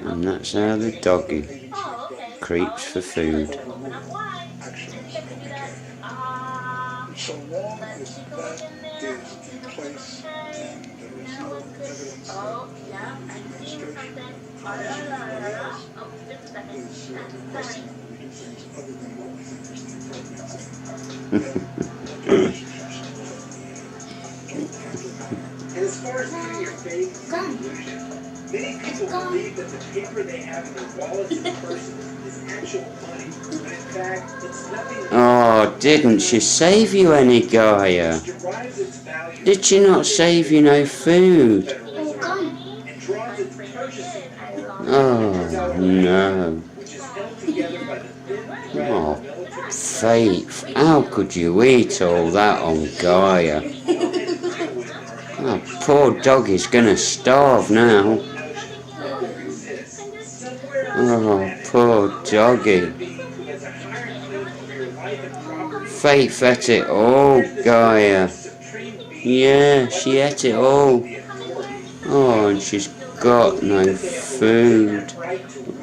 And that's how the doggy creeps for food. So long as that is in place and there is no evidence that the administration is requesting that we do things other than what we think is the appropriate thing. And as far as giving your faith in illusion, many people believe that the paper they have in their wallets and purses is actual money, when in fact it's nothing. Oh, didn't she save you any, Gaia? Did she not save you no food? Oh, no. Oh, Faith, how could you eat all that on Gaia? Oh, poor doggy's gonna starve now. Oh, poor doggy. Faith ate it all, Gaia. Yeah, she ate it all. Oh, and she's got no food.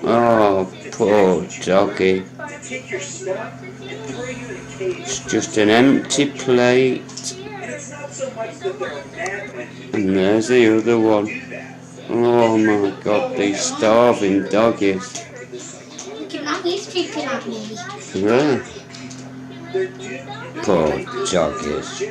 Oh, poor doggy. It's just an empty plate. And there's the other one. Oh my God, these starving doggies. Yeah. Poor doggies.